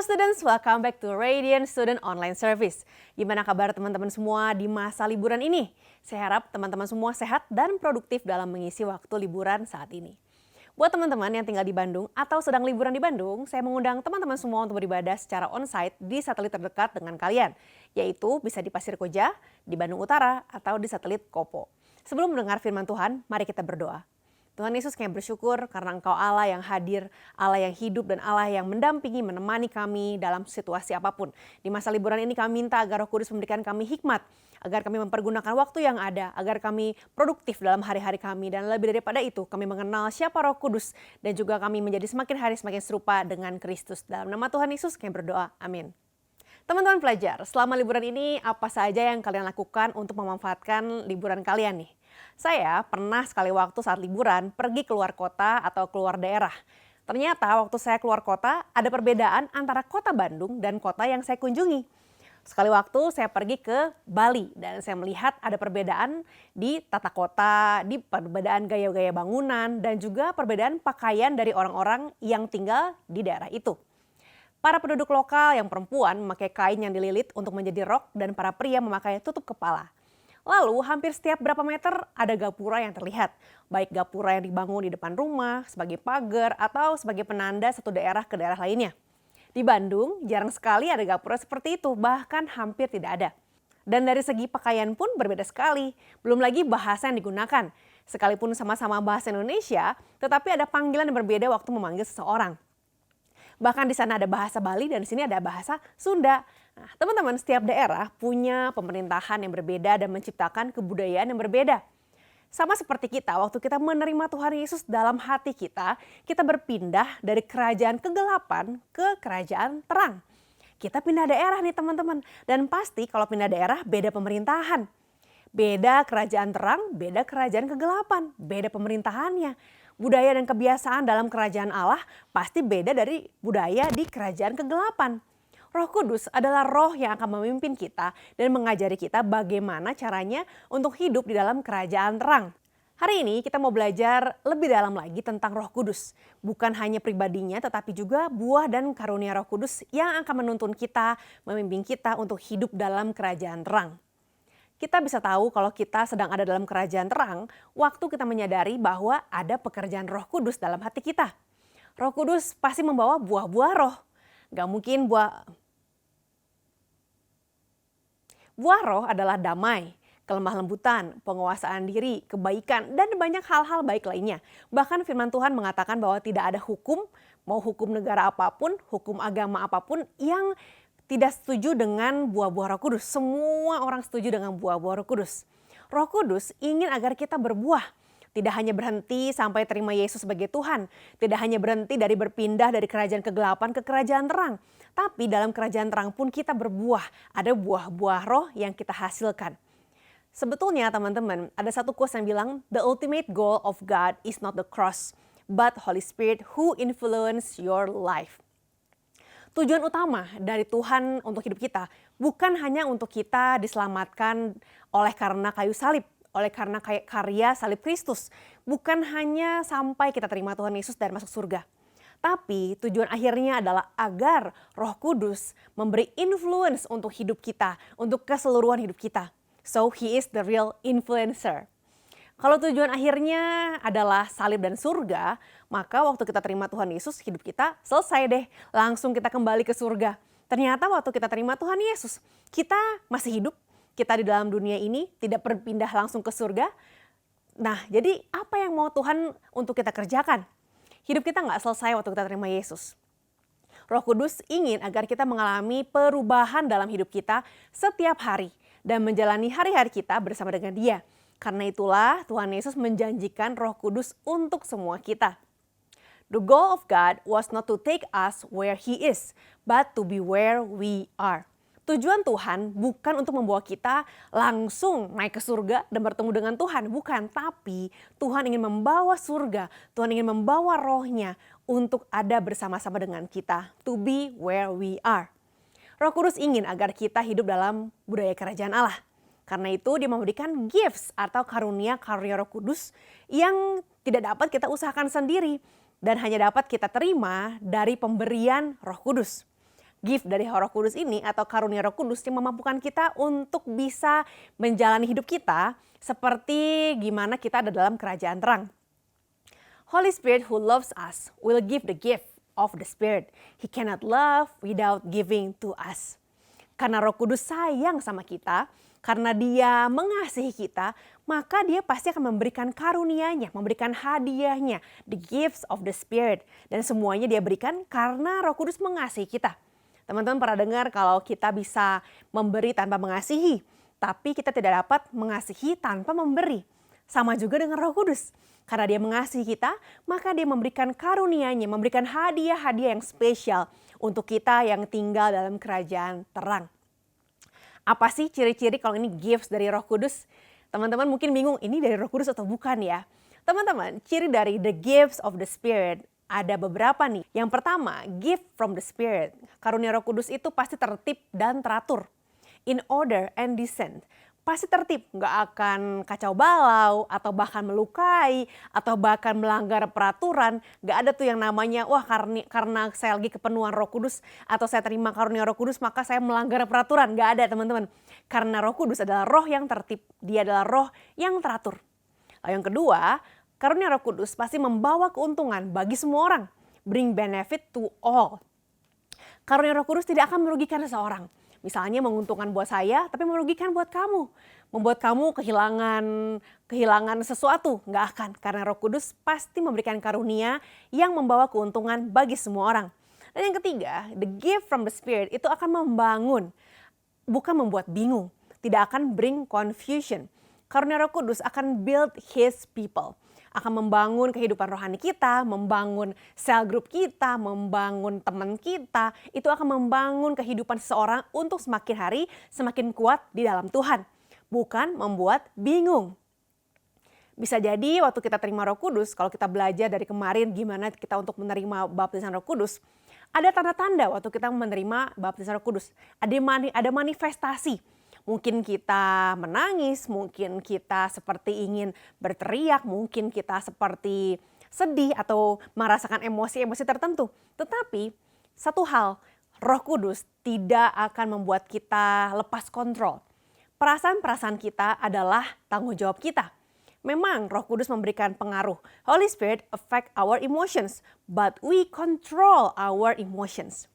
students, welcome back to Radiant Student Online Service. Gimana kabar teman-teman semua di masa liburan ini? Saya harap teman-teman semua sehat dan produktif dalam mengisi waktu liburan saat ini. Buat teman-teman yang tinggal di Bandung atau sedang liburan di Bandung, saya mengundang teman-teman semua untuk beribadah secara onsite di satelit terdekat dengan kalian, yaitu bisa di Pasir Koja, di Bandung Utara, atau di satelit Kopo. Sebelum mendengar firman Tuhan, mari kita berdoa. Tuhan Yesus, kami bersyukur karena Engkau Allah yang hadir, Allah yang hidup, dan Allah yang mendampingi, menemani kami dalam situasi apapun. Di masa liburan ini kami minta agar Roh Kudus memberikan kami hikmat, agar kami mempergunakan waktu yang ada, agar kami produktif dalam hari-hari kami. Dan lebih daripada itu, kami mengenal siapa Roh Kudus, dan juga kami menjadi semakin hari semakin serupa dengan Kristus. Dalam nama Tuhan Yesus kami berdoa, amin. Teman-teman pelajar, selama liburan ini apa saja yang kalian lakukan untuk memanfaatkan liburan kalian nih? Saya pernah sekali waktu saat liburan pergi keluar kota atau keluar daerah. Ternyata waktu saya keluar kota ada perbedaan antara kota Bandung dan kota yang saya kunjungi. Sekali waktu saya pergi ke Bali dan saya melihat ada perbedaan di tata kota, di perbedaan gaya-gaya bangunan dan juga perbedaan pakaian dari orang-orang yang tinggal di daerah itu. Para penduduk lokal yang perempuan memakai kain yang dililit untuk menjadi rok dan para pria memakai tutup kepala. Lalu hampir setiap berapa meter ada gapura yang terlihat. Baik gapura yang dibangun di depan rumah, sebagai pagar, atau sebagai penanda satu daerah ke daerah lainnya. Di Bandung jarang sekali ada gapura seperti itu, bahkan hampir tidak ada. Dan dari segi pakaian pun berbeda sekali, belum lagi bahasa yang digunakan. Sekalipun sama-sama bahasa Indonesia, tetapi ada panggilan yang berbeda waktu memanggil seseorang. Bahkan di sana ada bahasa Bali dan di sini ada bahasa Sunda. Nah, teman-teman, setiap daerah punya pemerintahan yang berbeda dan menciptakan kebudayaan yang berbeda. Sama seperti kita, waktu kita menerima Tuhan Yesus dalam hati kita berpindah dari kerajaan kegelapan ke kerajaan terang. Kita pindah daerah nih teman-teman, dan pasti kalau pindah daerah beda pemerintahan. Beda kerajaan terang, beda kerajaan kegelapan, beda pemerintahannya. Budaya dan kebiasaan dalam kerajaan Allah pasti beda dari budaya di kerajaan kegelapan. Roh Kudus adalah roh yang akan memimpin kita dan mengajari kita bagaimana caranya untuk hidup di dalam kerajaan terang. Hari ini kita mau belajar lebih dalam lagi tentang Roh Kudus. Bukan hanya pribadinya tetapi juga buah dan karunia Roh Kudus yang akan menuntun kita, memimpin kita untuk hidup dalam kerajaan terang. Kita bisa tahu kalau kita sedang ada dalam kerajaan terang waktu kita menyadari bahwa ada pekerjaan Roh Kudus dalam hati kita. Roh Kudus pasti membawa buah-buah roh. Gak mungkin buah roh adalah damai, kelemah lembutan, penguasaan diri, kebaikan, dan banyak hal-hal baik lainnya. Bahkan firman Tuhan mengatakan bahwa tidak ada hukum, mau hukum negara apapun, hukum agama apapun yang tidak setuju dengan buah-buah Roh Kudus. Semua orang setuju dengan buah-buah Roh Kudus. Roh Kudus ingin agar kita berbuah. Tidak hanya berhenti sampai terima Yesus sebagai Tuhan. Tidak hanya berhenti dari berpindah dari kerajaan kegelapan ke kerajaan terang. Tapi dalam kerajaan terang pun kita berbuah. Ada buah-buah roh yang kita hasilkan. Sebetulnya teman-teman, ada satu quote yang bilang, "The ultimate goal of God is not the cross, but Holy Spirit who influence your life." Tujuan utama dari Tuhan untuk hidup kita bukan hanya untuk kita diselamatkan oleh karena kayu salib, oleh karena karya salib Kristus. Bukan hanya sampai kita terima Tuhan Yesus dan masuk surga. Tapi tujuan akhirnya adalah agar Roh Kudus memberi influence untuk hidup kita, untuk keseluruhan hidup kita. So he is the real influencer. Kalau tujuan akhirnya adalah salib dan surga, maka waktu kita terima Tuhan Yesus, hidup kita selesai deh. Langsung kita kembali ke surga. Ternyata waktu kita terima Tuhan Yesus, kita masih hidup, kita di dalam dunia ini tidak berpindah langsung ke surga. Nah, jadi apa yang mau Tuhan untuk kita kerjakan? Hidup kita nggak selesai waktu kita terima Yesus. Roh Kudus ingin agar kita mengalami perubahan dalam hidup kita setiap hari dan menjalani hari-hari kita bersama dengan Dia. Karena itulah Tuhan Yesus menjanjikan Roh Kudus untuk semua kita. The goal of God was not to take us where He is, but to be where we are. Tujuan Tuhan bukan untuk membawa kita langsung naik ke surga dan bertemu dengan Tuhan. Bukan, tapi Tuhan ingin membawa surga, Tuhan ingin membawa rohnya untuk ada bersama-sama dengan kita. To be where we are. Roh Kudus ingin agar kita hidup dalam budaya kerajaan Allah. Karena itu dia memberikan gifts atau karunia-karunia Roh Kudus yang tidak dapat kita usahakan sendiri dan hanya dapat kita terima dari pemberian Roh Kudus. gift dari Roh Kudus ini atau karunia Roh Kudus yang memampukan kita untuk bisa menjalani hidup kita seperti gimana kita ada dalam kerajaan terang. Holy Spirit who loves us will give the gift of the Spirit. He cannot love without giving to us. Karena Roh Kudus sayang sama kita, karena Dia mengasihi kita, maka Dia pasti akan memberikan karunia-Nya, memberikan hadiahnya, the gifts of the Spirit. Dan semuanya Dia berikan karena Roh Kudus mengasihi kita. Teman-teman pernah dengar kalau kita bisa memberi tanpa mengasihi, tapi kita tidak dapat mengasihi tanpa memberi. Sama juga dengan Roh Kudus. Karena Dia mengasihi kita, maka Dia memberikan karunia-Nya, memberikan hadiah-hadiah yang spesial untuk kita yang tinggal dalam kerajaan terang. Apa sih ciri-ciri kalau ini gifts dari Roh Kudus? Teman-teman mungkin bingung, ini dari Roh Kudus atau bukan ya? Teman-teman, ciri dari the gifts of the Spirit ada beberapa nih. Yang pertama, gift from the Spirit. Karunia Roh Kudus itu pasti tertib dan teratur. In order and decent. Pasti tertib, nggak akan kacau balau, atau bahkan melukai, atau bahkan melanggar peraturan. Nggak ada tuh yang namanya, wah karena saya lagi kepenuhan Roh Kudus, atau saya terima karunia Roh Kudus, maka saya melanggar peraturan. Nggak ada teman-teman. Karena Roh Kudus adalah roh yang tertib, Dia adalah roh yang teratur. Lalu yang kedua, karunia Roh Kudus pasti membawa keuntungan bagi semua orang. Bring benefit to all. Karunia Roh Kudus tidak akan merugikan seseorang. Misalnya menguntungkan buat saya, tapi merugikan buat kamu. Membuat kamu kehilangan sesuatu. Nggak akan, karena Roh Kudus pasti memberikan karunia yang membawa keuntungan bagi semua orang. Dan yang ketiga, the gift from the Spirit itu akan membangun, bukan membuat bingung. Tidak akan bring confusion. Karunia Roh Kudus akan build His people. Akan membangun kehidupan rohani kita, membangun sel grup kita, membangun teman kita. Itu akan membangun kehidupan seseorang untuk semakin hari semakin kuat di dalam Tuhan. Bukan membuat bingung. Bisa jadi waktu kita terima Roh Kudus, kalau kita belajar dari kemarin gimana kita untuk menerima baptisan Roh Kudus, ada tanda-tanda waktu kita menerima baptisan Roh Kudus. Ada manifestasi. Mungkin kita menangis, mungkin kita seperti ingin berteriak, mungkin kita seperti sedih atau merasakan emosi-emosi tertentu. Tetapi satu hal, Roh Kudus tidak akan membuat kita lepas kontrol. Perasaan-perasaan kita adalah tanggung jawab kita. Memang Roh Kudus memberikan pengaruh. Holy Spirit affect our emotions, but we control our emotions.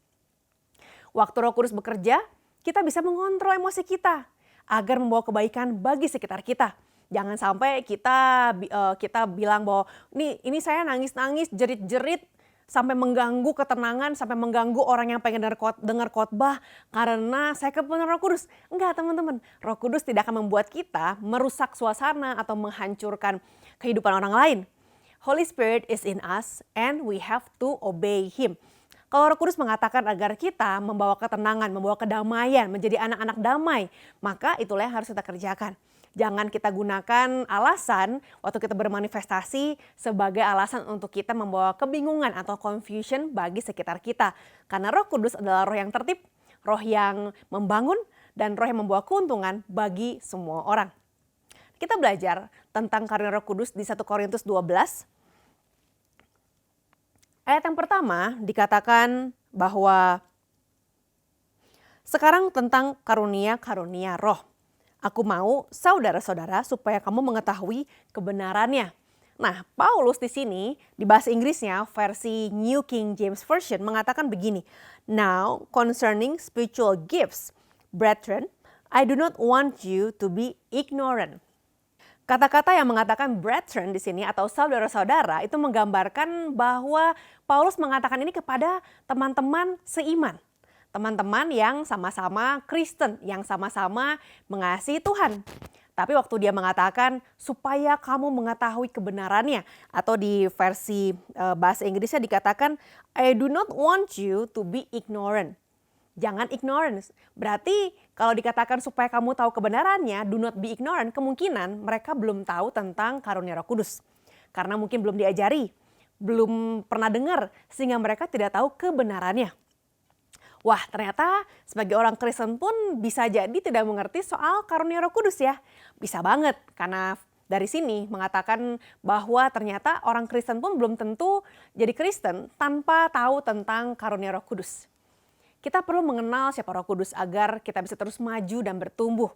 Waktu Roh Kudus bekerja, kita bisa mengontrol emosi kita agar membawa kebaikan bagi sekitar kita. Jangan sampai kita bilang bahwa ini saya nangis-nangis, jerit-jerit sampai mengganggu ketenangan, sampai mengganggu orang yang pengen dengar khotbah karena saya kepenuhan Roh Kudus. Enggak teman-teman, Roh Kudus tidak akan membuat kita merusak suasana atau menghancurkan kehidupan orang lain. Holy Spirit is in us and we have to obey Him. Kalau Roh Kudus mengatakan agar kita membawa ketenangan, membawa kedamaian, menjadi anak-anak damai, maka itulah yang harus kita kerjakan. Jangan kita gunakan alasan waktu kita bermanifestasi sebagai alasan untuk kita membawa kebingungan atau confusion bagi sekitar kita. Karena Roh Kudus adalah roh yang tertib, roh yang membangun, dan roh yang membawa keuntungan bagi semua orang. Kita belajar tentang karunia Roh Kudus di 1 Korintus 12. Ayat yang pertama dikatakan bahwa sekarang tentang karunia-karunia roh. Aku mau saudara-saudara supaya kamu mengetahui kebenarannya. Nah, Paulus di sini di bahasa Inggrisnya versi New King James Version mengatakan begini. Now concerning spiritual gifts, brethren, I do not want you to be ignorant. Kata-kata yang mengatakan brethren di sini atau saudara-saudara itu menggambarkan bahwa Paulus mengatakan ini kepada teman-teman seiman. Teman-teman yang sama-sama Kristen, yang sama-sama mengasihi Tuhan. Tapi waktu dia mengatakan supaya kamu mengetahui kebenarannya atau di versi bahasa Inggrisnya dikatakan I do not want you to be ignorant. Jangan ignorance. Berarti kalau dikatakan supaya kamu tahu kebenarannya, do not be ignorant, kemungkinan mereka belum tahu tentang karunia Roh Kudus. Karena mungkin belum diajari, belum pernah dengar, sehingga mereka tidak tahu kebenarannya. Wah, ternyata sebagai orang Kristen pun bisa jadi tidak mengerti soal karunia Roh Kudus ya. Bisa banget, karena dari sini mengatakan bahwa ternyata orang Kristen pun belum tentu jadi Kristen tanpa tahu tentang karunia Roh Kudus. Kita perlu mengenal siapa Roh Kudus agar kita bisa terus maju dan bertumbuh.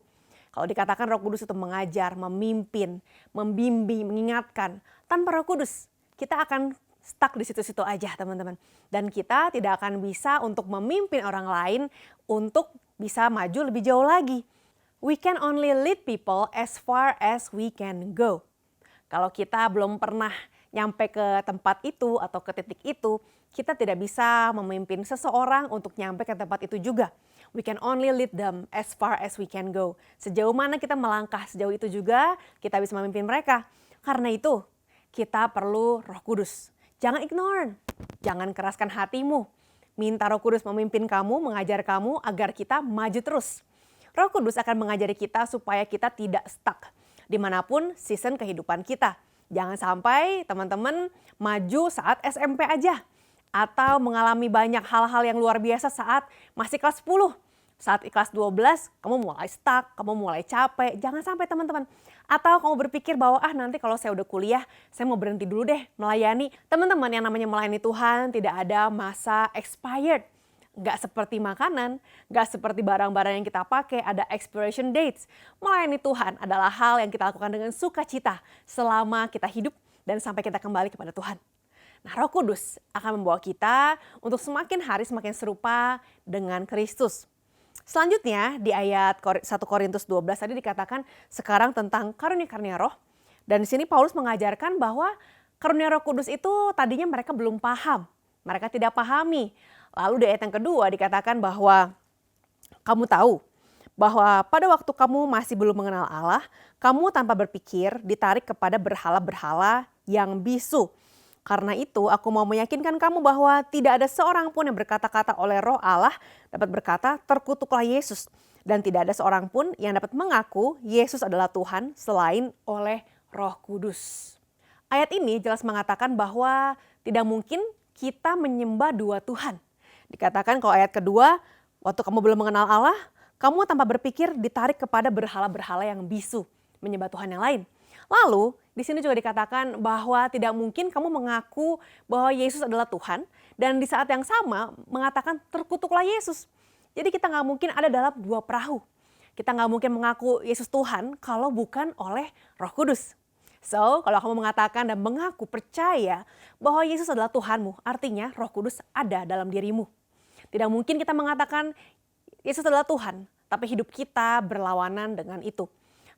Kalau dikatakan Roh Kudus itu mengajar, memimpin, membimbing, mengingatkan, tanpa Roh Kudus kita akan stuck di situ-situ aja teman-teman. Dan kita tidak akan bisa untuk memimpin orang lain untuk bisa maju lebih jauh lagi. We can only lead people as far as we can go. Kalau kita belum pernah nyampe ke tempat itu atau ke titik itu, kita tidak bisa memimpin seseorang untuk nyampe ke tempat itu juga. We can only lead them as far as we can go. Sejauh mana kita melangkah, sejauh itu juga kita bisa memimpin mereka. Karena itu, kita perlu Roh Kudus. Jangan ignore, jangan keraskan hatimu. Minta Roh Kudus memimpin kamu, mengajar kamu agar kita maju terus. Roh Kudus akan mengajari kita supaya kita tidak stuck dimanapun season kehidupan kita. Jangan sampai teman-teman maju saat SMP aja. Atau mengalami banyak hal-hal yang luar biasa saat masih kelas 10. Saat kelas 12 kamu mulai stuck, kamu mulai capek. Jangan sampai teman-teman. Atau kamu berpikir bahwa nanti kalau saya udah kuliah, saya mau berhenti dulu deh melayani. Teman-teman, yang namanya melayani Tuhan tidak ada masa expired. Nggak seperti makanan, nggak seperti barang-barang yang kita pakai, ada expiration dates. Melayani Tuhan adalah hal yang kita lakukan dengan sukacita selama kita hidup dan sampai kita kembali kepada Tuhan. Nah, Roh Kudus akan membawa kita untuk semakin hari semakin serupa dengan Kristus. Selanjutnya di ayat 1 Korintus 12 tadi dikatakan sekarang tentang karunia-karunia roh. Dan di sini Paulus mengajarkan bahwa karunia Roh Kudus itu tadinya mereka belum paham. Mereka tidak pahami. Lalu di ayat yang kedua dikatakan bahwa kamu tahu bahwa pada waktu kamu masih belum mengenal Allah, kamu tanpa berpikir ditarik kepada berhala-berhala yang bisu. Karena itu aku mau meyakinkan kamu bahwa tidak ada seorang pun yang berkata-kata oleh Roh Allah dapat berkata terkutuklah Yesus. Dan tidak ada seorang pun yang dapat mengaku Yesus adalah Tuhan selain oleh Roh Kudus. Ayat ini jelas mengatakan bahwa tidak mungkin kita menyembah dua Tuhan. Dikatakan kalau ayat kedua, waktu kamu belum mengenal Allah, kamu tanpa berpikir ditarik kepada berhala-berhala yang bisu, menyembah Tuhan yang lain. Lalu di sini juga dikatakan bahwa tidak mungkin kamu mengaku bahwa Yesus adalah Tuhan dan di saat yang sama mengatakan terkutuklah Yesus. Jadi kita nggak mungkin ada dalam dua perahu. Kita nggak mungkin mengaku Yesus Tuhan kalau bukan oleh Roh Kudus. So, kalau kamu mengatakan dan mengaku percaya bahwa Yesus adalah Tuhanmu, artinya Roh Kudus ada dalam dirimu. Tidak mungkin kita mengatakan Yesus adalah Tuhan, tapi hidup kita berlawanan dengan itu.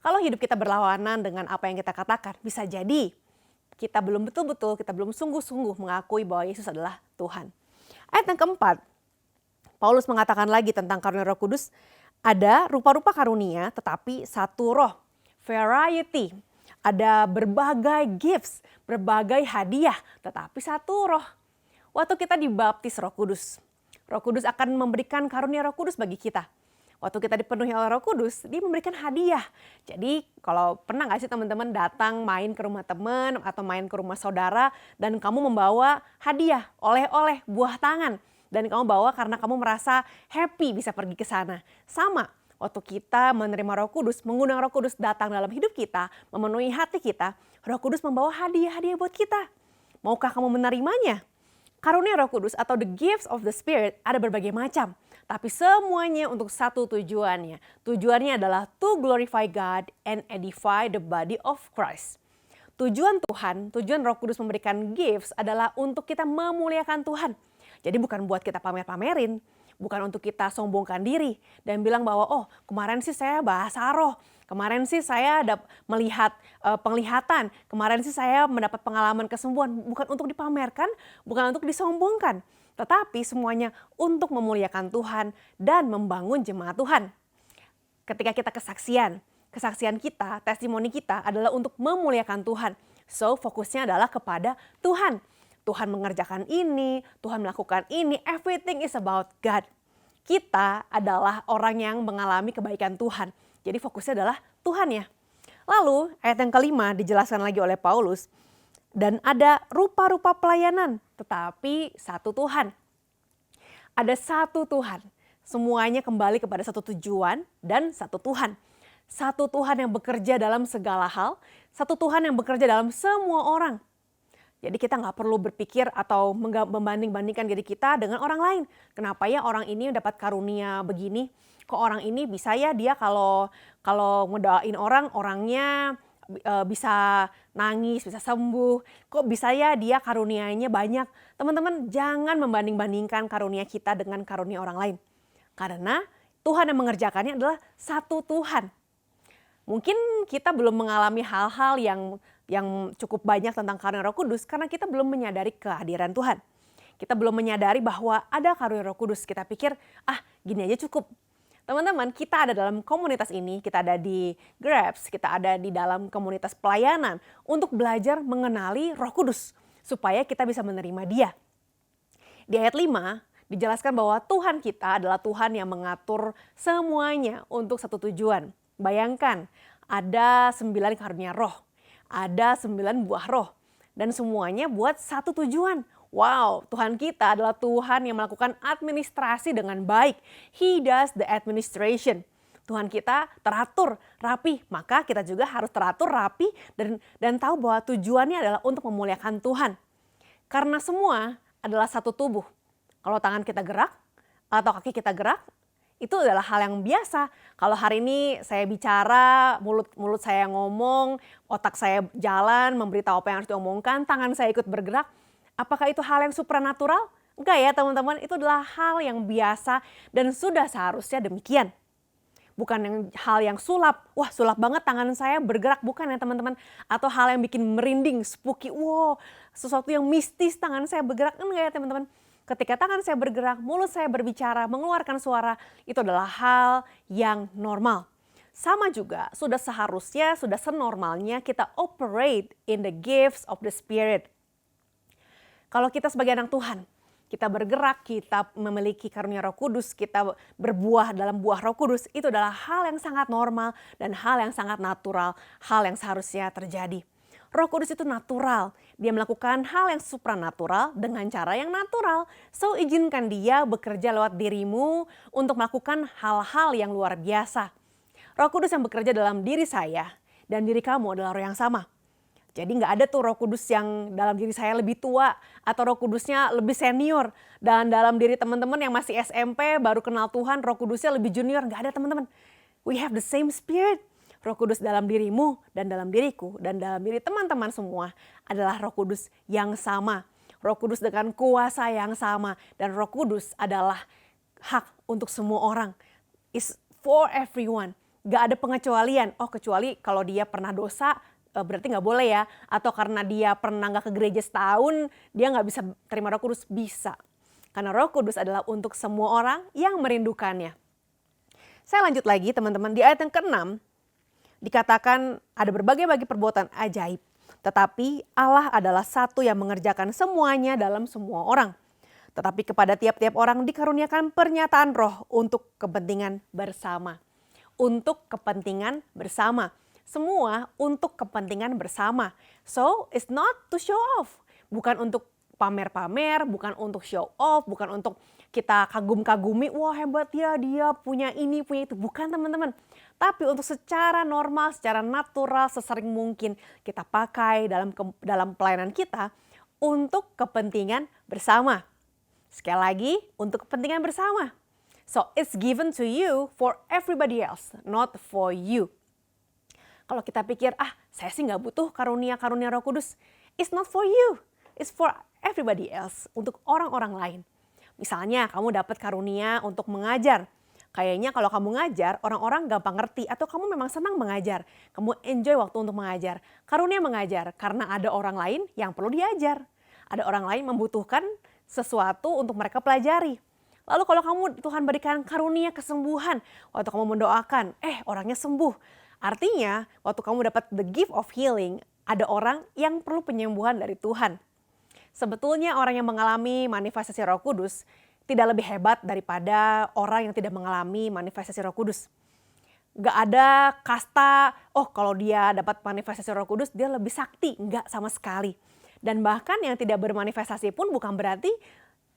Kalau hidup kita berlawanan dengan apa yang kita katakan, bisa jadi kita belum betul-betul, kita belum sungguh-sungguh mengakui bahwa Yesus adalah Tuhan. Ayat yang keempat, Paulus mengatakan lagi tentang karunia Roh Kudus, ada rupa-rupa karunia tetapi satu roh, variety. Ada berbagai gifts, berbagai hadiah, tetapi satu roh. Waktu kita dibaptis Roh Kudus, Roh Kudus akan memberikan karunia Roh Kudus bagi kita. Waktu kita dipenuhi oleh Roh Kudus, dia memberikan hadiah. Jadi kalau pernah gak sih teman-teman datang main ke rumah teman atau main ke rumah saudara dan kamu membawa hadiah, oleh-oleh, buah tangan. Dan kamu bawa karena kamu merasa happy bisa pergi ke sana. Sama. Waktu kita menerima Roh Kudus, mengundang Roh Kudus datang dalam hidup kita, memenuhi hati kita, Roh Kudus membawa hadiah-hadiah buat kita. Maukah kamu menerimanya? Karunia Roh Kudus atau the gifts of the Spirit ada berbagai macam. Tapi semuanya untuk satu tujuannya. Tujuannya adalah to glorify God and edify the body of Christ. Tujuan Tuhan, tujuan Roh Kudus memberikan gifts adalah untuk kita memuliakan Tuhan. Jadi bukan buat kita pamer-pamerin. Bukan untuk kita sombongkan diri dan bilang bahwa kemarin sih saya bahasa roh, kemarin sih saya melihat penglihatan, kemarin sih saya mendapat pengalaman kesembuhan. Bukan untuk dipamerkan, bukan untuk disombongkan, tetapi semuanya untuk memuliakan Tuhan dan membangun jemaat Tuhan. Ketika kita kesaksian kita, testimoni kita adalah untuk memuliakan Tuhan. So fokusnya adalah kepada Tuhan. Tuhan mengerjakan ini, Tuhan melakukan ini, everything is about God. Kita adalah orang yang mengalami kebaikan Tuhan. Jadi fokusnya adalah Tuhan ya. Lalu ayat yang kelima dijelaskan lagi oleh Paulus. Dan ada rupa-rupa pelayanan, tetapi satu Tuhan. Ada satu Tuhan. Semuanya kembali kepada satu tujuan dan satu Tuhan. Satu Tuhan yang bekerja dalam segala hal, satu Tuhan yang bekerja dalam semua orang. Jadi kita nggak perlu berpikir atau membanding-bandingkan diri kita dengan orang lain. Kenapa ya orang ini dapat karunia begini? Kok orang ini bisa ya dia kalau kalau ngedoain orang, orangnya bisa nangis, bisa sembuh. Kok bisa ya dia karunianya banyak? Teman-teman jangan membanding-bandingkan karunia kita dengan karunia orang lain. Karena Tuhan yang mengerjakannya adalah satu Tuhan. Mungkin kita belum mengalami hal-hal yang cukup banyak tentang karunia Roh Kudus karena kita belum menyadari kehadiran Tuhan. Kita belum menyadari bahwa ada karunia Roh Kudus. Kita pikir, gini aja cukup. Teman-teman, kita ada dalam komunitas ini, kita ada di Grabs, kita ada di dalam komunitas pelayanan untuk belajar mengenali Roh Kudus supaya kita bisa menerima Dia. Di ayat 5 dijelaskan bahwa Tuhan kita adalah Tuhan yang mengatur semuanya untuk satu tujuan. Bayangkan, ada 9 karunia roh, ada 9 buah roh, dan semuanya buat satu tujuan. Wow, Tuhan kita adalah Tuhan yang melakukan administrasi dengan baik. He does the administration. Tuhan kita teratur, rapi, maka kita juga harus teratur, rapi, dan tahu bahwa tujuannya adalah untuk memuliakan Tuhan. Karena semua adalah satu tubuh. Kalau tangan kita gerak atau kaki kita gerak, itu adalah hal yang biasa. Kalau hari ini saya bicara, mulut saya ngomong, otak saya jalan, memberitahu apa yang harus diomongkan, tangan saya ikut bergerak. Apakah itu hal yang supranatural? Enggak ya teman-teman, itu adalah hal yang biasa dan sudah seharusnya demikian. Bukan hal yang sulap, wah sulap banget tangan saya bergerak, bukan ya teman-teman. Atau hal yang bikin merinding, spooky, wow sesuatu yang mistis tangan saya bergerak, enggak ya teman-teman. Ketika tangan saya bergerak, mulut saya berbicara, mengeluarkan suara, itu adalah hal yang normal. Sama juga, sudah seharusnya, sudah senormalnya kita operate in the gifts of the Spirit. Kalau kita sebagai anak Tuhan, kita bergerak, kita memiliki karunia Roh Kudus, kita berbuah dalam buah Roh Kudus, itu adalah hal yang sangat normal dan hal yang sangat natural, hal yang seharusnya terjadi. Roh Kudus itu natural, dia melakukan hal yang supranatural dengan cara yang natural. So izinkan dia bekerja lewat dirimu untuk melakukan hal-hal yang luar biasa. Roh Kudus yang bekerja dalam diri saya dan diri kamu adalah roh yang sama. Jadi nggak ada tuh Roh Kudus yang dalam diri saya lebih tua atau Roh Kudusnya lebih senior. Dan dalam diri teman-teman yang masih SMP baru kenal Tuhan, Roh Kudusnya lebih junior. Nggak ada teman-teman. We have the same spirit. Roh Kudus dalam dirimu dan dalam diriku dan dalam diri teman-teman semua adalah Roh Kudus yang sama. Roh Kudus dengan kuasa yang sama dan Roh Kudus adalah hak untuk semua orang. It's for everyone. Gak ada pengecualian. Oh kecuali kalau dia pernah dosa berarti gak boleh ya. Atau karena dia pernah gak ke gereja setahun dia gak bisa terima Roh Kudus. Bisa. Karena Roh Kudus adalah untuk semua orang yang merindukannya. Saya lanjut lagi teman-teman di ayat yang ke-6. Dikatakan ada berbagai-bagai perbuatan ajaib. Tetapi Allah adalah satu yang mengerjakan semuanya dalam semua orang. Tetapi kepada tiap-tiap orang dikaruniakan pernyataan roh untuk kepentingan bersama. Untuk kepentingan bersama. Semua untuk kepentingan bersama. So it's not to show off. Bukan untuk pamer-pamer, bukan untuk show off, bukan untuk kita kagum-kagumi, wah hebat ya dia punya ini, punya itu. Bukan teman-teman. Tapi untuk secara normal, secara natural, sesering mungkin kita pakai dalam pelayanan kita untuk kepentingan bersama. Sekali lagi, untuk kepentingan bersama. So it's given to you for everybody else, not for you. Kalau kita pikir, saya sih nggak butuh karunia-karunia Roh Kudus. It's not for you, it's for everybody else, untuk orang-orang lain. Misalnya kamu dapat karunia untuk mengajar. Kayaknya kalau kamu ngajar, orang-orang gampang ngerti atau kamu memang senang mengajar. Kamu enjoy waktu untuk mengajar. Karunia mengajar karena ada orang lain yang perlu diajar. Ada orang lain membutuhkan sesuatu untuk mereka pelajari. Lalu kalau kamu Tuhan berikan karunia kesembuhan, waktu kamu mendoakan, orangnya sembuh. Artinya waktu kamu dapat the gift of healing, ada orang yang perlu penyembuhan dari Tuhan. Sebetulnya orang yang mengalami manifestasi Roh Kudus tidak lebih hebat daripada orang yang tidak mengalami manifestasi Roh Kudus. Gak ada kasta, kalau dia dapat manifestasi Roh Kudus dia lebih sakti. Enggak sama sekali. Dan bahkan yang tidak bermanifestasi pun bukan berarti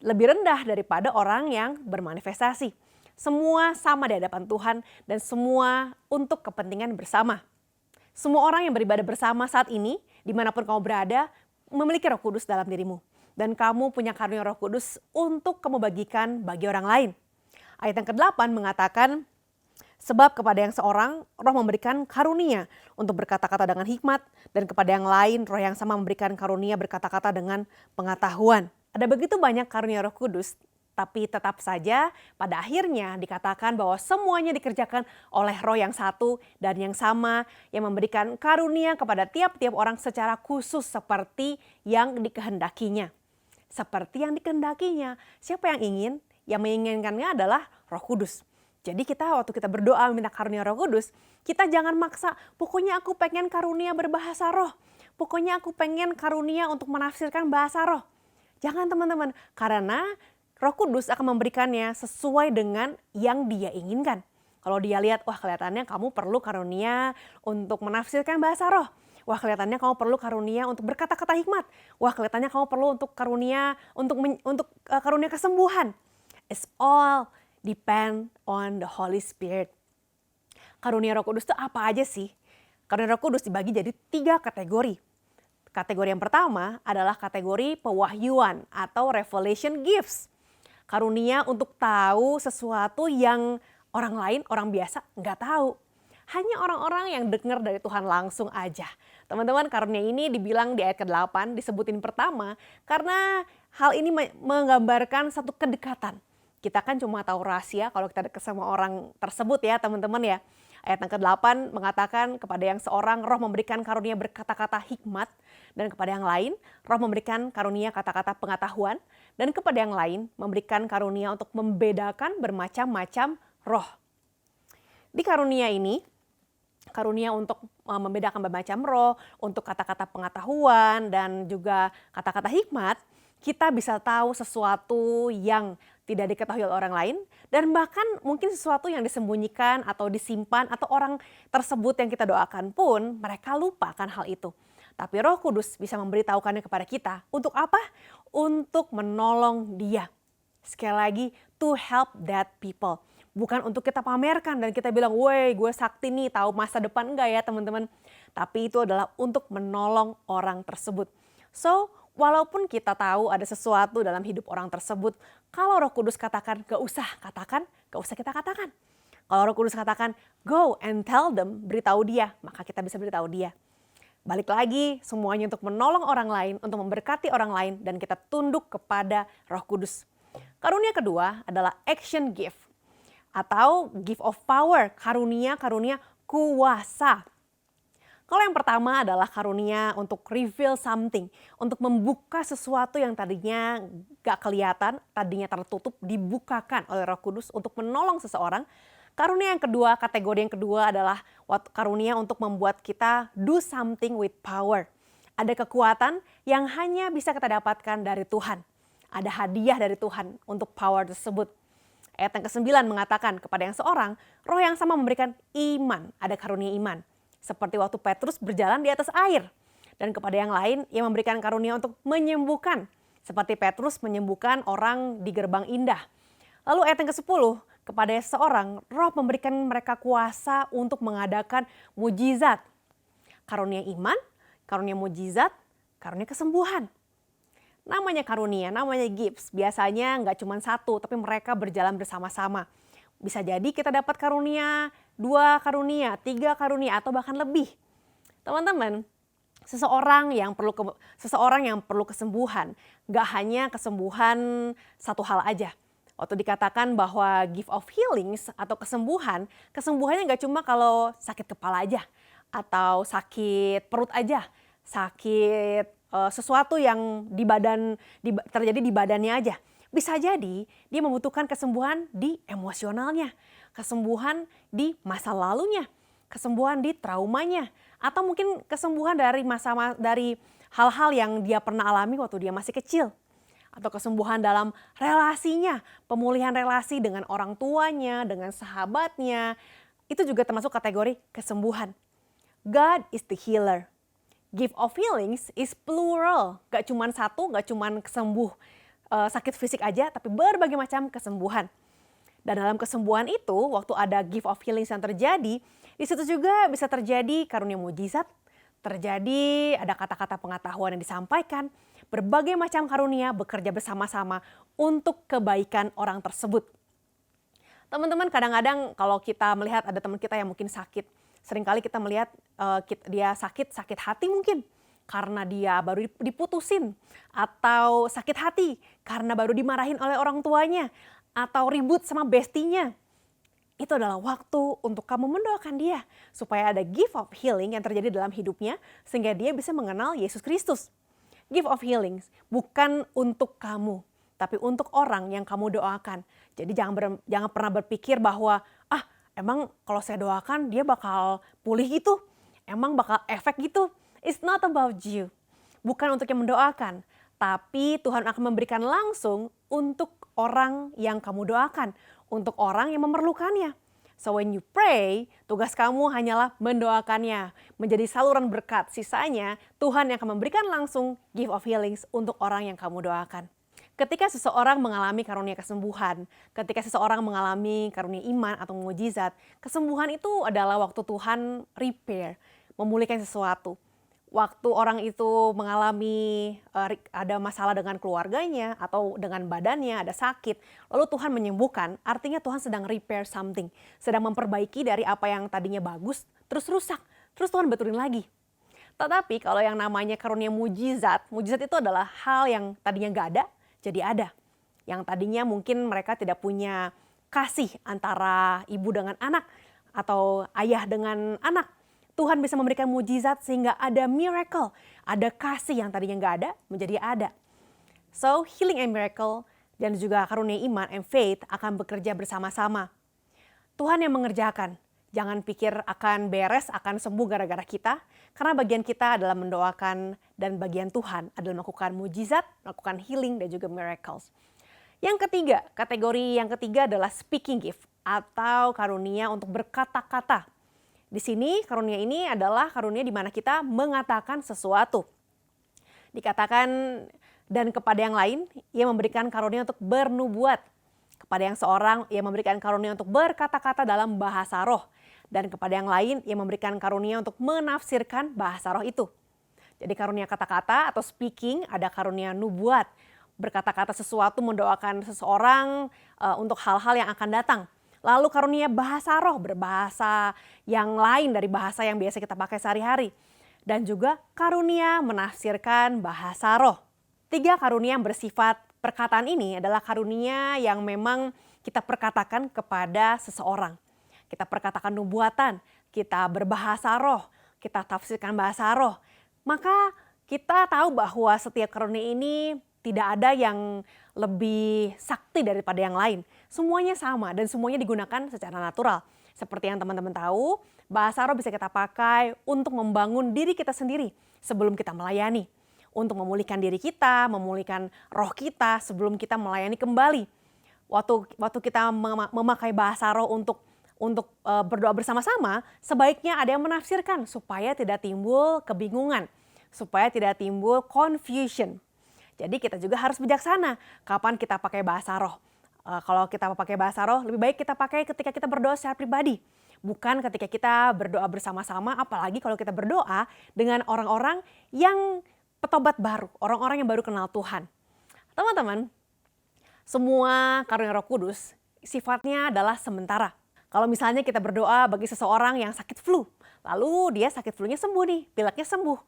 lebih rendah daripada orang yang bermanifestasi. Semua sama di hadapan Tuhan dan semua untuk kepentingan bersama. Semua orang yang beribadah bersama saat ini, dimanapun kamu berada, memiliki Roh Kudus dalam dirimu. Dan kamu punya karunia Roh Kudus untuk kamu bagikan bagi orang lain. Ayat yang ke-8 mengatakan, sebab kepada yang seorang roh memberikan karunia untuk berkata-kata dengan hikmat, dan kepada yang lain roh yang sama memberikan karunia berkata-kata dengan pengetahuan. Ada begitu banyak karunia Roh Kudus, tapi tetap saja pada akhirnya dikatakan bahwa semuanya dikerjakan oleh roh yang satu dan yang sama yang memberikan karunia kepada tiap-tiap orang secara khusus seperti yang dikehendakinya. Seperti yang dikehendakinya. Siapa yang ingin? Yang menginginkannya adalah Roh Kudus. Jadi waktu kita berdoa minta karunia Roh Kudus, kita jangan maksa, pokoknya aku pengen karunia berbahasa roh. Pokoknya aku pengen karunia untuk menafsirkan bahasa roh. Jangan teman-teman, karena Roh Kudus akan memberikannya sesuai dengan yang Dia inginkan. Kalau Dia lihat, wah kelihatannya kamu perlu karunia untuk menafsirkan bahasa roh. Wah kelihatannya kamu perlu karunia untuk berkata-kata hikmat. Wah kelihatannya kamu perlu untuk karunia karunia kesembuhan. It's all depend on the Holy Spirit. Karunia Roh Kudus itu apa aja sih? Karunia Roh Kudus dibagi jadi 3 kategori. Kategori yang pertama adalah kategori pewahyuan atau revelation gifts. Karunia untuk tahu sesuatu yang orang lain, orang biasa nggak tahu. Hanya orang-orang yang dengar dari Tuhan langsung aja. Teman-teman, karunia ini dibilang di ayat ke-8 disebutin pertama karena hal ini menggambarkan satu kedekatan. Kita kan cuma tahu rahasia kalau kita dekat sama orang tersebut ya teman-teman ya. Ayat yang ke-8 mengatakan kepada yang seorang roh memberikan karunia berkata-kata hikmat, dan kepada yang lain roh memberikan karunia kata-kata pengetahuan, dan kepada yang lain memberikan karunia untuk membedakan bermacam-macam roh. Di karunia ini, karunia untuk membedakan bermacam roh, untuk kata-kata pengetahuan dan juga kata-kata hikmat, kita bisa tahu sesuatu yang tidak diketahui oleh orang lain, dan bahkan mungkin sesuatu yang disembunyikan atau disimpan atau orang tersebut yang kita doakan pun mereka lupa akan hal itu. Tapi Roh Kudus bisa memberitahukannya kepada kita. Untuk apa? Untuk menolong dia. Sekali lagi, to help that people. Bukan untuk kita pamerkan dan kita bilang, woi gue sakti nih tahu masa depan, enggak ya teman-teman. Tapi itu adalah untuk menolong orang tersebut. So, walaupun kita tahu ada sesuatu dalam hidup orang tersebut, kalau Roh Kudus katakan gak usah katakan, gak usah kita katakan. Kalau Roh Kudus katakan go and tell them, beritahu dia, maka kita bisa beritahu dia. Balik lagi, semuanya untuk menolong orang lain, untuk memberkati orang lain, dan kita tunduk kepada Roh Kudus. Karunia kedua adalah action gift atau gift of power, karunia kuasa. Kalau yang pertama adalah karunia untuk reveal something, untuk membuka sesuatu yang tadinya gak kelihatan, tadinya tertutup, dibukakan oleh Roh Kudus untuk menolong seseorang. Karunia yang kedua, kategori yang kedua adalah karunia untuk membuat kita do something with power. Ada kekuatan yang hanya bisa kita dapatkan dari Tuhan. Ada hadiah dari Tuhan untuk power tersebut. Ayat yang ke-9 mengatakan kepada yang seorang, roh yang sama memberikan iman, ada karunia iman. Seperti waktu Petrus berjalan di atas air. Dan kepada yang lain, ia memberikan karunia untuk menyembuhkan. Seperti Petrus menyembuhkan orang di gerbang indah. Lalu ayat yang ke-10, kepada seorang, roh memberikan mereka kuasa untuk mengadakan mujizat. Karunia iman, karunia mujizat, karunia kesembuhan. Namanya karunia, namanya gifts. Biasanya nggak cuma satu, tapi mereka berjalan bersama-sama. Bisa jadi kita dapat karunia, 2 karunia, 3 karunia, atau bahkan lebih. Teman-teman, seseorang yang perlu kesembuhan, gak hanya kesembuhan satu hal aja. Waktu dikatakan bahwa gift of healings atau kesembuhannya gak cuma kalau sakit kepala aja, atau sakit perut aja, sakit sesuatu yang terjadi di badannya aja. Bisa jadi dia membutuhkan kesembuhan di emosionalnya, kesembuhan di masa lalunya, kesembuhan di traumanya, atau mungkin kesembuhan dari hal-hal yang dia pernah alami waktu dia masih kecil. Atau kesembuhan dalam relasinya, pemulihan relasi dengan orang tuanya, dengan sahabatnya. Itu juga termasuk kategori kesembuhan. God is the healer. Gift of healings is plural, gak cuma satu, gak cuma sakit fisik aja, tapi berbagai macam kesembuhan. Dan dalam kesembuhan itu, waktu ada gift of healings yang terjadi, di situ juga bisa terjadi karunia mujizat, Terjadi ada kata-kata pengetahuan yang disampaikan, berbagai macam karunia bekerja bersama-sama untuk kebaikan orang tersebut. Teman-teman, kadang-kadang kalau kita melihat ada teman kita yang mungkin sakit, seringkali kita melihat dia sakit hati mungkin karena dia baru diputusin, atau sakit hati karena baru dimarahin oleh orang tuanya, atau ribut sama bestinya. Itu adalah waktu untuk kamu mendoakan dia supaya ada gift of healing yang terjadi dalam hidupnya sehingga dia bisa mengenal Yesus Kristus. Gift of healing bukan untuk kamu, tapi untuk orang yang kamu doakan. Jadi jangan pernah berpikir bahwa emang kalau saya doakan dia bakal pulih gitu, emang bakal efek gitu. It's not about you. Bukan untuk yang mendoakan, tapi Tuhan akan memberikan langsung untuk orang yang kamu doakan, untuk orang yang memerlukannya. So when you pray, tugas kamu hanyalah mendoakannya, menjadi saluran berkat. Sisanya Tuhan yang akan memberikan langsung gift of healings untuk orang yang kamu doakan. Ketika seseorang mengalami karunia kesembuhan, ketika seseorang mengalami karunia iman atau mukjizat, kesembuhan itu adalah waktu Tuhan repair, memulihkan sesuatu. Waktu orang itu mengalami ada masalah dengan keluarganya atau dengan badannya, ada sakit, lalu Tuhan menyembuhkan, artinya Tuhan sedang repair something, sedang memperbaiki dari apa yang tadinya bagus, terus rusak, terus Tuhan betulin lagi. Tetapi kalau yang namanya karunia mujizat itu adalah hal yang tadinya gak ada, jadi ada. Yang tadinya mungkin mereka tidak punya kasih antara ibu dengan anak atau ayah dengan anak. Tuhan bisa memberikan mujizat sehingga ada miracle, ada kasih yang tadinya nggak ada menjadi ada. So healing and miracle dan juga karunia iman and faith akan bekerja bersama-sama. Tuhan yang mengerjakan. Jangan pikir akan beres, akan sembuh gara-gara kita. Karena bagian kita adalah mendoakan dan bagian Tuhan adalah melakukan mujizat, melakukan healing dan juga miracles. Yang ketiga, kategori yang ketiga adalah speaking gift atau karunia untuk berkata-kata. Di sini karunia ini adalah karunia di mana kita mengatakan sesuatu. Dikatakan dan kepada yang lain, ia memberikan karunia untuk bernubuat. Kepada yang seorang, ia memberikan karunia untuk berkata-kata dalam bahasa roh. Dan kepada yang lain, ia memberikan karunia untuk menafsirkan bahasa roh itu. Jadi karunia kata-kata atau speaking, ada karunia nubuat. Berkata-kata sesuatu, mendoakan seseorang untuk hal-hal yang akan datang. Lalu karunia bahasa roh, berbahasa yang lain dari bahasa yang biasa kita pakai sehari-hari. Dan juga karunia menafsirkan bahasa roh. 3 karunia yang bersifat perkataan ini adalah karunia yang memang kita perkatakan kepada seseorang. Kita perkatakan nubuatan, kita berbahasa roh, kita tafsirkan bahasa roh. Maka kita tahu bahwa setiap karunia ini tidak ada yang lebih sakti daripada yang lain. Semuanya sama dan semuanya digunakan secara natural. Seperti yang teman-teman tahu, bahasa roh bisa kita pakai untuk membangun diri kita sendiri sebelum kita melayani. Untuk memulihkan diri kita, memulihkan roh kita sebelum kita melayani kembali. Waktu kita memakai bahasa roh untuk berdoa bersama-sama, sebaiknya ada yang menafsirkan supaya tidak timbul kebingungan, supaya tidak timbul confusion. Jadi kita juga harus bijaksana kapan kita pakai bahasa roh. Kalau kita pakai bahasa roh, lebih baik kita pakai ketika kita berdoa secara pribadi. Bukan ketika kita berdoa bersama-sama, apalagi kalau kita berdoa dengan orang-orang yang petobat baru, orang-orang yang baru kenal Tuhan. Teman-teman, semua karunia Roh Kudus sifatnya adalah sementara. Kalau misalnya kita berdoa bagi seseorang yang sakit flu, lalu dia sakit flu-nya sembuh nih, pileknya sembuh.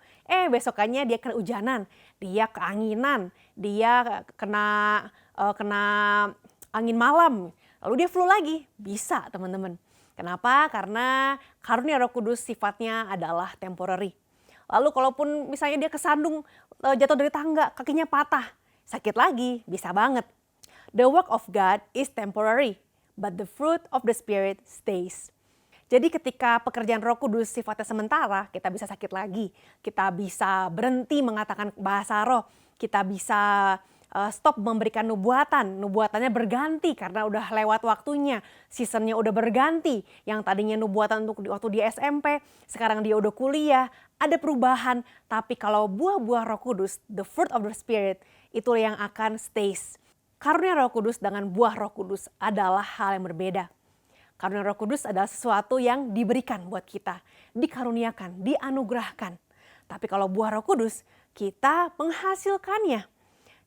Besokannya dia kena hujanan, dia keanginan, dia kena angin malam, lalu dia flu lagi. Bisa teman-teman. Kenapa? Karena karunia Roh Kudus sifatnya adalah temporary. Lalu kalaupun misalnya dia kesandung, jatuh dari tangga, kakinya patah, sakit lagi, bisa banget. The work of God is temporary, but the fruit of the Spirit stays. Jadi ketika pekerjaan Roh Kudus sifatnya sementara, kita bisa sakit lagi. Kita bisa berhenti mengatakan bahasa roh. Kita bisa stop memberikan nubuatan. Nubuatannya berganti karena udah lewat waktunya. Seasonnya udah berganti. Yang tadinya nubuatan untuk waktu dia SMP, sekarang dia udah kuliah. Ada perubahan. Tapi kalau buah-buah Roh Kudus, the fruit of the Spirit, itu yang akan stays. Karunia Roh Kudus dengan buah Roh Kudus adalah hal yang berbeda. Karunia Roh Kudus adalah sesuatu yang diberikan buat kita, dikaruniakan, dianugerahkan. Tapi kalau buah Roh Kudus, kita menghasilkannya.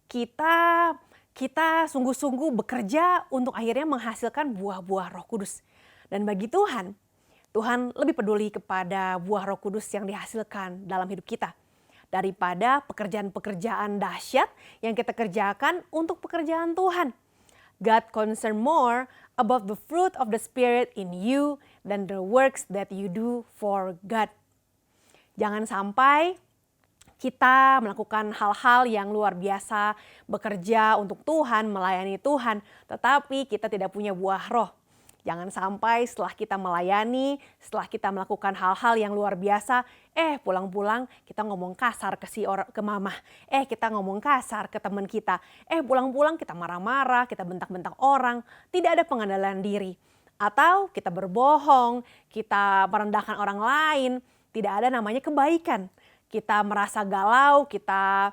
Kita sungguh-sungguh bekerja untuk akhirnya menghasilkan buah-buah Roh Kudus. Dan bagi Tuhan, Tuhan lebih peduli kepada buah Roh Kudus yang dihasilkan dalam hidup kita daripada pekerjaan-pekerjaan dahsyat yang kita kerjakan untuk pekerjaan Tuhan. God concerned more about the fruit of the Spirit in you than the works that you do for God. Jangan sampai kita melakukan hal-hal yang luar biasa, bekerja untuk Tuhan, melayani Tuhan, tetapi kita tidak punya buah roh. Jangan sampai setelah kita melayani, setelah kita melakukan hal-hal yang luar biasa, pulang-pulang kita ngomong kasar ke mama, kita ngomong kasar ke teman kita, pulang-pulang kita marah-marah, kita bentak-bentak orang, tidak ada pengendalian diri. Atau kita berbohong, kita merendahkan orang lain, tidak ada namanya kebaikan. Kita merasa galau, kita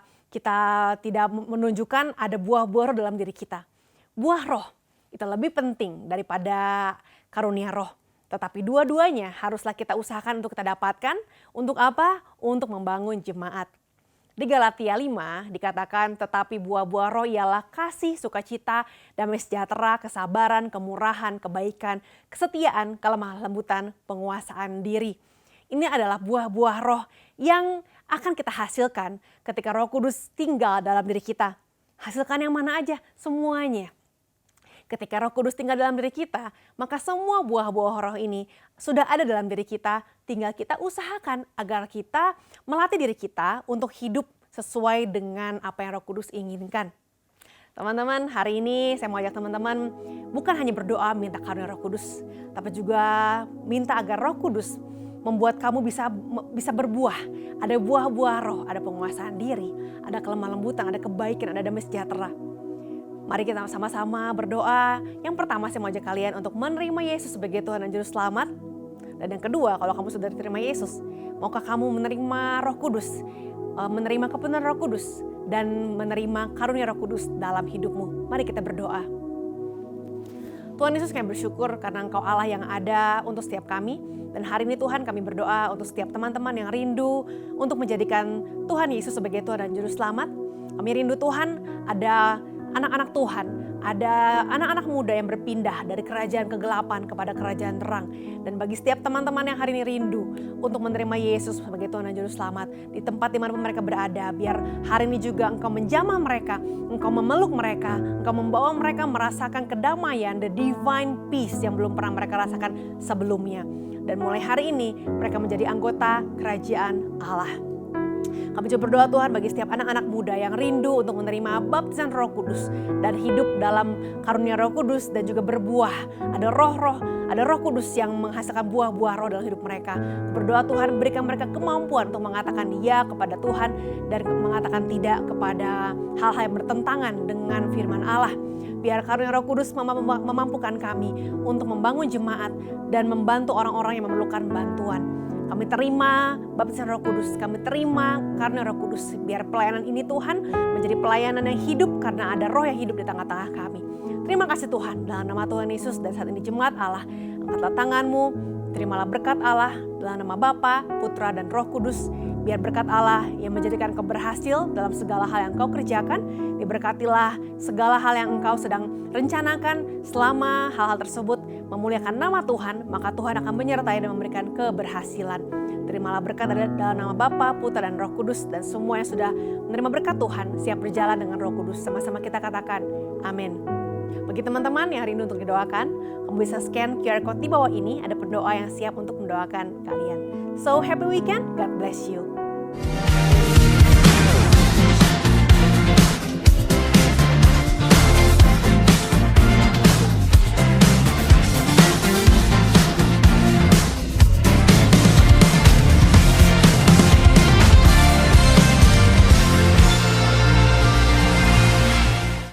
tidak menunjukkan ada buah-buah roh dalam diri kita. Buah roh itu lebih penting daripada karunia roh. Tetapi dua-duanya haruslah kita usahakan untuk kita dapatkan. Untuk apa? Untuk membangun jemaat. Di Galatia 5 dikatakan, tetapi buah-buah roh ialah kasih, sukacita, damai sejahtera, kesabaran, kemurahan, kebaikan, kesetiaan, kelemah lembutan, penguasaan diri. Ini adalah buah-buah roh yang akan kita hasilkan ketika Roh Kudus tinggal dalam diri kita. Hasilkan yang mana aja? Semuanya. Ketika Roh Kudus tinggal dalam diri kita, maka semua buah-buah roh ini sudah ada dalam diri kita. Tinggal kita usahakan agar kita melatih diri kita untuk hidup sesuai dengan apa yang Roh Kudus inginkan. Teman-teman, hari ini saya mau ajak teman-teman bukan hanya berdoa minta karunia Roh Kudus, tapi juga minta agar Roh Kudus membuat kamu bisa berbuah. Ada buah-buah roh, ada penguasaan diri, ada kelemah lembutan, ada kebaikan, ada damai sejahtera. Mari kita sama-sama berdoa. Yang pertama saya mau ajak kalian untuk menerima Yesus sebagai Tuhan dan Juru Selamat. Dan yang kedua, kalau kamu sudah diterima Yesus, maukah kamu menerima Roh Kudus, menerima kepenuhan Roh Kudus, dan menerima karunia Roh Kudus dalam hidupmu. Mari kita berdoa. Tuhan Yesus, kami bersyukur karena Engkau Allah yang ada untuk setiap kami. Dan hari ini Tuhan, kami berdoa untuk setiap teman-teman yang rindu untuk menjadikan Tuhan Yesus sebagai Tuhan dan Juru Selamat. Kami rindu Tuhan, ada anak-anak Tuhan, ada anak-anak muda yang berpindah dari kerajaan kegelapan kepada kerajaan terang. Dan bagi setiap teman-teman yang hari ini rindu untuk menerima Yesus sebagai Tuhan dan Juru Selamat, di tempat di mana mereka berada, biar hari ini juga Engkau menjamah mereka, Engkau memeluk mereka, Engkau membawa mereka merasakan kedamaian, the divine peace yang belum pernah mereka rasakan sebelumnya. Dan mulai hari ini mereka menjadi anggota kerajaan Allah. Kami juga berdoa Tuhan bagi setiap anak-anak muda yang rindu untuk menerima baptisan Roh Kudus dan hidup dalam karunia Roh Kudus dan juga berbuah. Ada Roh Kudus yang menghasilkan buah-buah roh dalam hidup mereka. Berdoa Tuhan berikan mereka kemampuan untuk mengatakan ya kepada Tuhan dan mengatakan tidak kepada hal-hal yang bertentangan dengan firman Allah. Biar karunia Roh Kudus memampukan kami untuk membangun jemaat dan membantu orang-orang yang memerlukan bantuan. Kami terima baptisan Roh Kudus, kami terima karunia Roh Kudus. Biar pelayanan ini Tuhan menjadi pelayanan yang hidup karena ada roh yang hidup di tengah-tengah kami. Terima kasih Tuhan, dalam nama Tuhan Yesus dan saat ini jemaat Allah, angkatlah tanganmu, terimalah berkat Allah dalam nama Bapa, Putra dan Roh Kudus. Biar berkat Allah yang menjadikan kau berhasil dalam segala hal yang kau kerjakan. Diberkatilah segala hal yang engkau sedang rencanakan selama hal-hal tersebut memuliakan nama Tuhan. Maka Tuhan akan menyertai dan memberikan keberhasilan. Terimalah berkat dalam nama Bapa, Putra dan Roh Kudus. Dan semua yang sudah menerima berkat Tuhan siap berjalan dengan Roh Kudus. Sama-sama kita katakan amin. Bagi teman-teman yang rindu untuk didoakan, kamu bisa scan QR Code di bawah ini. Ada pendoa yang siap untuk mendoakan kalian. So happy weekend, God bless you.